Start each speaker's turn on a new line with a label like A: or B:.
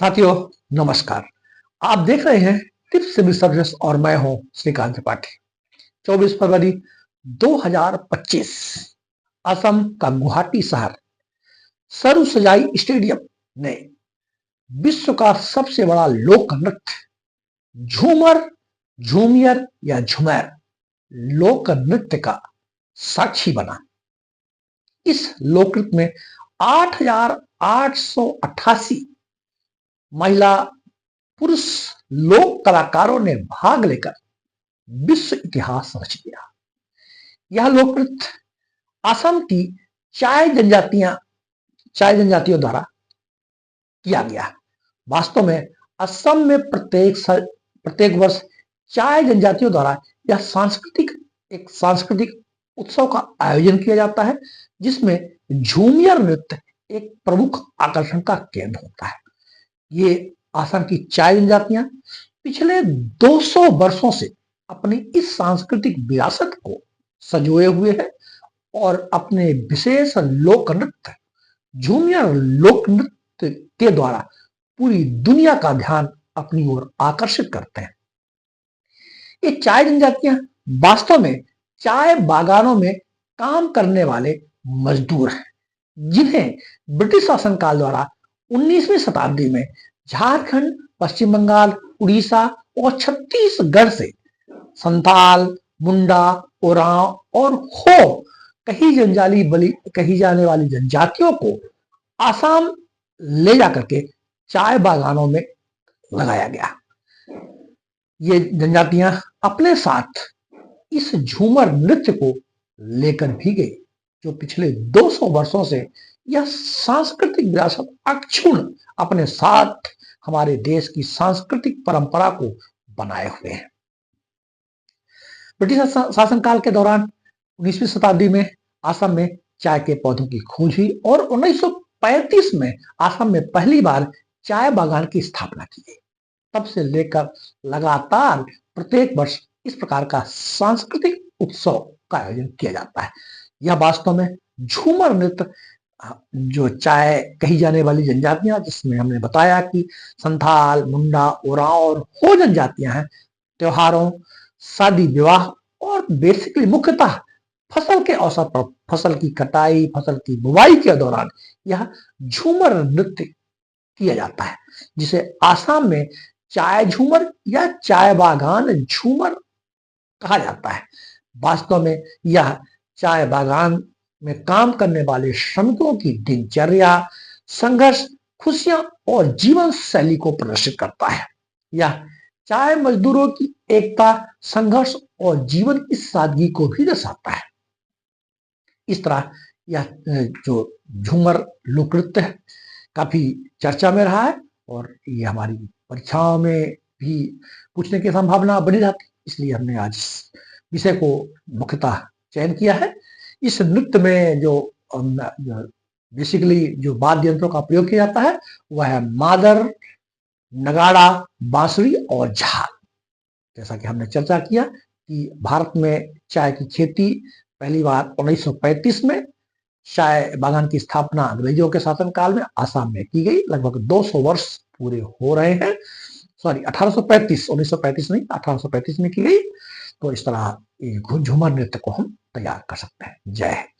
A: साथियों नमस्कार। आप देख रहे हैं टिप्स सिविल सर्विस और मैं हूं श्रीकांत त्रिपाठी। 24 फरवरी 2025 असम का गुवाहाटी शहर सरुसजाई स्टेडियम ने विश्व का सबसे बड़ा लोक नृत्य झूमर झूमियर या झुमैर लोक नृत्य का साक्षी बना। इस लोक नृत्य में 8,888 महिला पुरुष लोक कलाकारों ने भाग लेकर विश्व इतिहास रच दिया। यह लोक नृत्य असम की चाय जनजातियों द्वारा किया गया। वास्तव में असम में प्रत्येक वर्ष चाय जनजातियों द्वारा यह सांस्कृतिक उत्सव का आयोजन किया जाता है, जिसमें झूमियर नृत्य एक प्रमुख आकर्षण का केंद्र होता है। ये असम की चाय जनजातियां पिछले 200 वर्षों से अपनी इस सांस्कृतिक विरासत को संजोए हुए हैं और अपने विशेष लोक नृत्य झूमियर लोक नृत्य के द्वारा पूरी दुनिया का ध्यान अपनी ओर आकर्षित करते हैं। ये चाय जनजातियां वास्तव में चाय बागानों में काम करने वाले मजदूर हैं, जिन्हें ब्रिटिश शासनकाल द्वारा 19वीं शताब्दी में झारखंड, पश्चिम बंगाल, उड़ीसा और छत्तीसगढ़ से संथाल, मुंडा, ओरांव और हो कही जाने वाली जनजातियों को आसाम ले जाकर के चाय बागानों में लगाया गया। ये जनजातियां अपने साथ इस झूमर नृत्य को लेकर भी गई, जो पिछले 200 वर्षों से यह सांस्कृतिक विरासत अक्षुण्ण अपने साथ हमारे देश की सांस्कृतिक परंपरा को बनाए हुए हैं। ब्रिटिश शासनकाल के दौरान 19वीं शताब्दी में असम में चाय के पौधों की खोज हुई और 1935 में असम में पहली बार चाय बागान की स्थापना की गई। तब से लेकर लगातार प्रत्येक वर्ष इस प्रकार का सांस्कृतिक उत्सव का आयोजन किया जाता है। यह वास्तव में झूमर नृत्य, जो चाय कही जाने वाली जनजातियां, जिसमें हमने बताया कि संथाल, मुंडा, ओरांव और हो जनजातियां हैं, त्योहारों, शादी विवाह और बेसिकली मुख्यतः फसल के अवसर पर फसल की कटाई, फसल की बुवाई के दौरान यह झूमर नृत्य किया जाता है, जिसे आसाम में चाय झूमर या चाय बागान झूमर कहा जाता है। वास्तव में यह चाय बागान में काम करने वाले श्रमिकों की दिनचर्या, संघर्ष, खुशियां और जीवन शैली को प्रदर्शित करता है। यह चाय मजदूरों की एकता, संघर्ष और जीवन की सादगी को भी दर्शाता है। इस तरह यह जो झूमर लोक नृत्य है काफी चर्चा में रहा है और ये हमारी परीक्षाओं में भी पूछने की संभावना बनी रहती है, इसलिए हमने आज इस विषय को मुख्यतः चयन किया है। इस नृत्य में जो बेसिकली जो वाद्य यंत्रों का प्रयोग किया जाता है वह है मादर, नगाड़ा, बांसुरी और झाल। जैसा कि हमने चर्चा किया कि भारत में चाय की खेती पहली बार 1935 में चाय बागान की स्थापना अंग्रेजों के शासनकाल में आसाम में की गई। लगभग 200 वर्ष पूरे हो रहे हैं। 1935 नहीं, 1835 में की गई। तो इस तरह झूमर नृत्य को हम तैयार कर सकते हैं। जय हिंद।